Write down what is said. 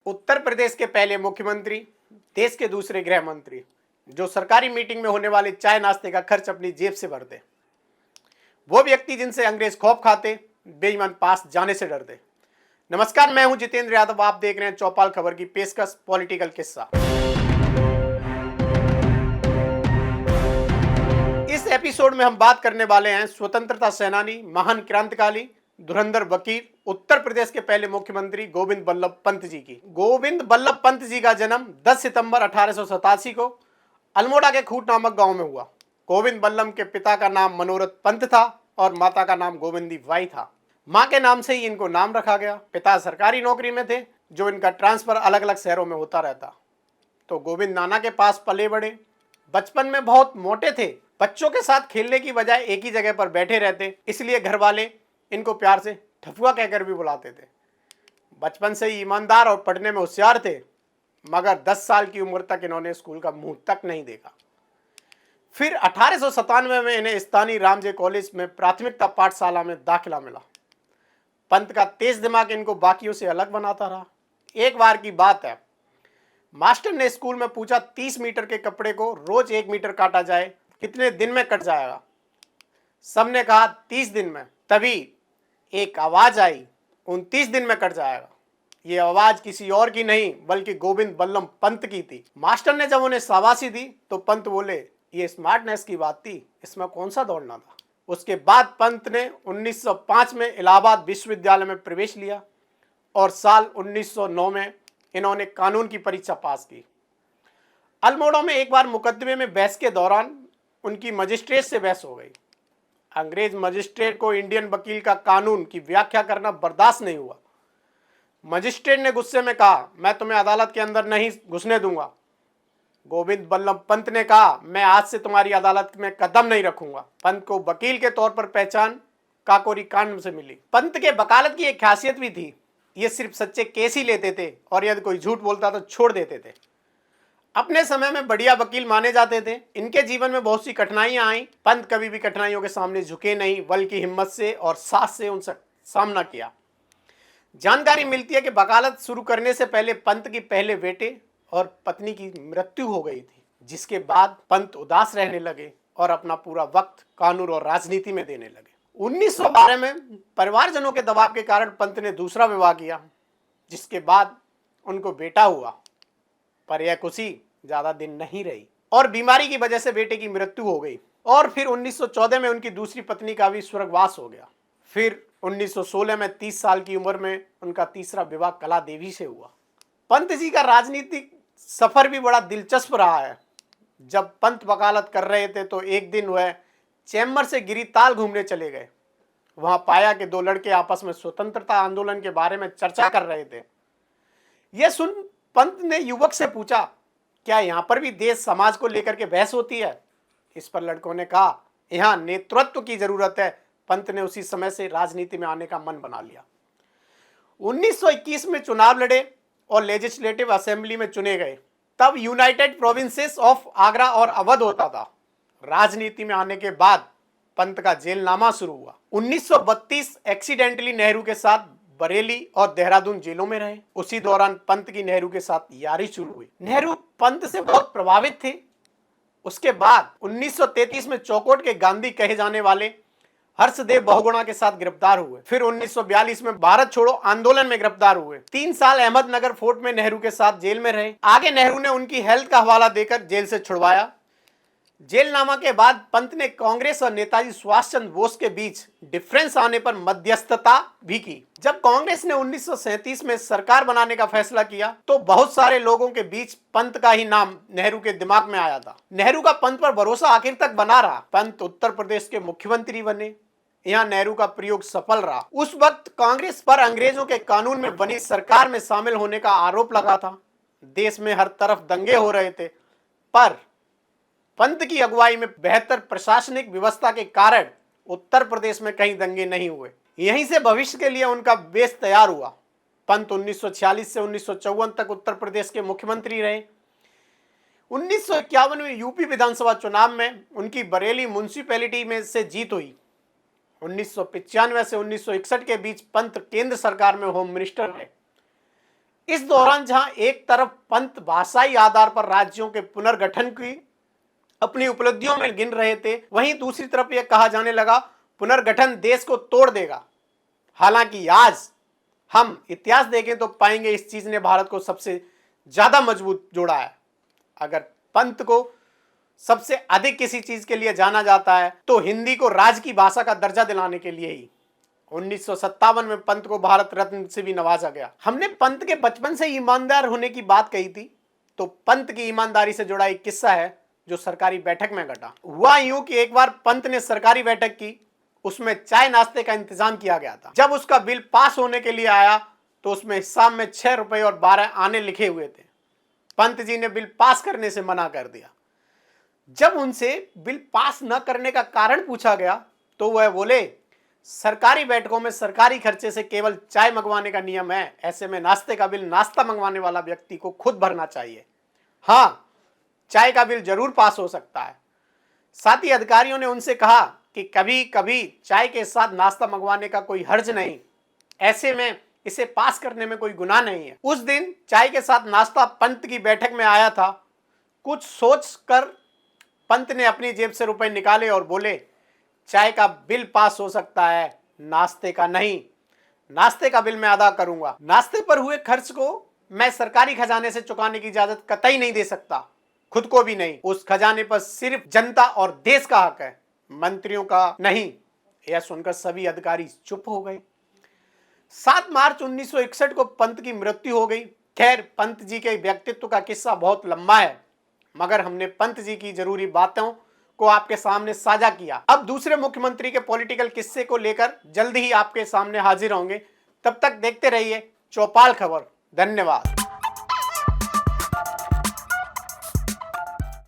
उत्तर प्रदेश के पहले मुख्यमंत्री, देश के दूसरे गृह मंत्री, जो सरकारी मीटिंग में होने वाले चाय नाश्ते का खर्च अपनी जेब से भरते, वो व्यक्ति जिनसे अंग्रेज खौफ खाते, बेईमान पास जाने से डरते। नमस्कार, मैं हूं जितेंद्र यादव। आप देख रहे हैं चौपाल खबर की पेशकश पॉलिटिकल किस्सा। इस एपिसोड में हम बात करने वाले हैं स्वतंत्रता सेनानी, महान क्रांतिकारी, धुरंधर वकील, उत्तर प्रदेश के पहले मुख्यमंत्री गोविंद बल्लभ पंत जी की। गोविंद बल्लभ पंत जी का जन्म 10 सितंबर 1887 को अल्मोड़ा के खूट नामक गांव में हुआ। गोविंद बल्लभ के पिता का नाम मनोरथ पंत था और माता का नाम गोविंदी बाई था। मां के नाम से ही इनको नाम रखा गया। पिता सरकारी नौकरी में थे, जो इनका ट्रांसफर अलग अलग शहरों में होता रहता। तो गोविंद नाना के पास पले बड़े। बचपन में बहुत मोटे थे, बच्चों के साथ खेलने की बजाय एक ही जगह पर बैठे रहते, इसलिए घर वाले इनको प्यार से ठफुआ कहकर भी बुलाते थे। बचपन से ही ईमानदार और पढ़ने में होशियार थे, मगर 10 साल की उम्र तक इन्होंने स्कूल का मुंह तक नहीं देखा। फिर 1897 में इन्हें स्थानीय रामजे कॉलेज में प्राथमिकता पाठशाला में दाखिला मिला। पंत का तेज दिमाग इनको बाकियों से अलग बनाता रहा। एक बार की बात है, मास्टर ने स्कूल में पूछा 30 मीटर के कपड़े को रोज 1 मीटर काटा जाए, कितने दिन में कट जाएगा? सबने कहा 30 दिन में। तभी एक आवाज आई, 29 दिन में कट जाएगा। ये आवाज किसी और की नहीं बल्कि गोविंद बल्लभ पंत की थी। मास्टर ने जब उन्हें शाबाशी दी तो पंत बोले, ये स्मार्टनेस की बात थी, इसमें कौन सा दौड़ना था। उसके बाद पंत ने 1905 में इलाहाबाद विश्वविद्यालय में प्रवेश लिया और साल 1909 में इन्होंने कानून की परीक्षा पास की। अल्मोड़ा में एक बार मुकदमे में बहस के दौरान उनकी मजिस्ट्रेट से बहस हो गई। अंग्रेज मजिस्ट्रेट को इंडियन वकील का कानून की व्याख्या करना बर्दाश्त नहीं हुआ। मजिस्ट्रेट ने गुस्से में कहा, मैं तुम्हें अदालत के अंदर नहीं घुसने दूंगा। गोविंद बल्लभ पंत ने कहा, मैं आज से तुम्हारी अदालत में कदम नहीं रखूंगा। पंत को वकील के तौर पर पहचान काकोरी कांड से मिली। पंत के वकालत की एक खासियत भी थी, ये सिर्फ सच्चे केस ही लेते थे और यदि कोई झूठ बोलता तो छोड़ देते थे। अपने समय में बढ़िया वकील माने जाते थे। इनके जीवन में बहुत सी कठिनाइयां आई। पंत कभी भी कठिनाइयों के सामने झुके नहीं, बल्कि हिम्मत से और साहस से उनसे सामना किया। जानकारी मिलती है कि वकालत शुरू करने से पहले पंत की पहले बेटे और पत्नी की मृत्यु हो गई थी, जिसके बाद पंत उदास रहने लगे और अपना पूरा वक्त कानून और राजनीति में देने लगे। 1912 में परिवारजनों के दबाव के कारण पंत ने दूसरा विवाह किया, जिसके बाद उनको बेटा हुआ। पर यह खुशी ज्यादा दिन नहीं रही और बीमारी की वजह से बेटे की मृत्यु हो गई। और फिर 1914 में उनकी दूसरी पत्नी का भी स्वर्गवास हो गया। फिर 1916 में 30 साल की उम्र में उनका तीसरा विवाह कला देवी से हुआ। पंत जी का राजनीतिक सफर भी बड़ा दिलचस्प रहा है। जब पंत वकालत कर रहे थे तो एक दिन वह चैम्बर से गिरिताल घूमने चले गए। वहां पाया कि दो लड़के आपस में स्वतंत्रता आंदोलन के बारे में चर्चा कर रहे थे। यह सुन पंत ने युवक से पूछा, क्या यहां पर भी देश समाज को लेकर के बहस होती है? इस पर लड़कों ने कहा, यहां नेतृत्व की जरूरत है। पंत ने उसी समय से राजनीति में आने का मन बना लिया। 1921 में चुनाव लड़े और लेजिस्लेटिव असेंबली में चुने गए। तब यूनाइटेड प्रोविंसेस ऑफ आगरा और अवध होता था। राजनीति में आने के बाद पंत का जेलनामा शुरू हुआ। 1932 एक्सीडेंटली नेहरू के साथ बरेली और देहरादून जेलों में रहे। उसी दौरान पंत की नेहरू के साथ यारी शुरू हुई। नेहरू पंत से बहुत प्रभावित थे। उसके बाद 1933 में चौकोट के गांधी कहे जाने वाले हर्षदेव बहुगुणा के साथ गिरफ्तार हुए। फिर 1942 में भारत छोड़ो आंदोलन में गिरफ्तार हुए। 3 साल अहमदनगर फोर्ट में नेहरू के साथ जेल में रहे। आगे नेहरू ने उनकी हेल्थ का हवाला देकर जेल से छुड़वाया। जेलनामा के बाद पंत ने कांग्रेस और नेताजी सुभाष चंद्र बोस के बीच डिफरेंस आने पर मध्यस्थता भी की। जब कांग्रेस ने 1937 में सरकार बनाने का फैसला किया तो बहुत सारे लोगों के बीच पंत का ही नाम नेहरू के दिमाग में आया था। नेहरू का पंत पर भरोसा आखिर तक बना रहा। पंत उत्तर प्रदेश के मुख्यमंत्री बने। यहाँ नेहरू का प्रयोग सफल रहा। उस वक्त कांग्रेस पर अंग्रेजों के कानून में बनी सरकार में शामिल होने का आरोप लगा था। देश में हर तरफ दंगे हो रहे थे, पर पंत की अगुवाई में बेहतर प्रशासनिक व्यवस्था के कारण उत्तर प्रदेश में कहीं दंगे नहीं हुए। यहीं से भविष्य के लिए उनका बेस तैयार हुआ। पंत 1946 से 1954 तक उत्तर प्रदेश के मुख्यमंत्री रहे। 1951 में यूपी विधानसभा चुनाव में उनकी बरेली म्युनिसिपैलिटी में से जीत हुई। 1995 से 1961 के बीच पंत केंद्र सरकार में होम मिनिस्टर रहे। इस दौरान जहां एक तरफ पंत भाषाई आधार पर राज्यों के पुनर्गठन की अपनी उपलब्धियों में गिन रहे थे, वहीं दूसरी तरफ यह कहा जाने लगा पुनर्गठन देश को तोड़ देगा। हालांकि आज हम इतिहास देखें तो पाएंगे इस चीज ने भारत को सबसे ज्यादा मजबूत जोड़ा है। अगर पंत को सबसे अधिक किसी चीज के लिए जाना जाता है तो हिंदी को राज्य की भाषा का दर्जा दिलाने के लिए ही। 1957 में पंत को भारत रत्न से भी नवाजा गया। हमने पंत के बचपन से ईमानदार होने की बात कही थी, तो पंत की ईमानदारी से जुड़ा एक किस्सा है जो सरकारी बैठक में घटा। हुआ यूं कि एक बार पंत ने सरकारी बैठक की, उसमें चाय नाश्ते का इंतजाम किया गया था। जब उसका बिल पास होने के लिए आया तो उसमें हिसाब में 6 रुपए और 12 आने लिखे हुए थे। पंत जी ने बिल पास करने से मना कर दिया। जब उनसे बिल पास न करने का कारण पूछा गया तो वह बोले, सरकारी बैठकों में सरकारी खर्चे से केवल चाय मंगवाने का नियम है, ऐसे में नाश्ते का बिल नाश्ता मंगवाने वाला व्यक्ति को खुद भरना चाहिए। हाँ, चाय का बिल जरूर पास हो सकता है। साथ ही अधिकारियों ने उनसे कहा कि कभी कभी चाय के साथ नाश्ता मंगवाने का कोई हर्ज नहीं, ऐसे में इसे पास करने में कोई गुनाह नहीं है। उस दिन चाय के साथ नाश्ता पंत की बैठक में आया था। कुछ सोचकर पंत ने अपनी जेब से रुपए निकाले और बोले, चाय का बिल पास हो सकता है, नाश्ते का नहीं। नाश्ते का बिल मैं अदा करूंगा। नाश्ते पर हुए खर्च को मैं सरकारी खजाने से चुकाने की इजाजत कतई नहीं दे सकता, खुद को भी नहीं। उस खजाने पर सिर्फ जनता और देश का हक है, मंत्रियों का नहीं। यह सुनकर सभी अधिकारी चुप हो गए। 7 मार्च 1961 को पंत की मृत्यु हो गई। खैर, पंत जी के व्यक्तित्व का किस्सा बहुत लंबा है, मगर हमने पंत जी की जरूरी बातों को आपके सामने साझा किया। अब दूसरे मुख्यमंत्री के पॉलिटिकल किस्से को लेकर जल्द ही आपके सामने हाजिर होंगे। तब तक देखते रहिए चौपाल खबर। धन्यवाद।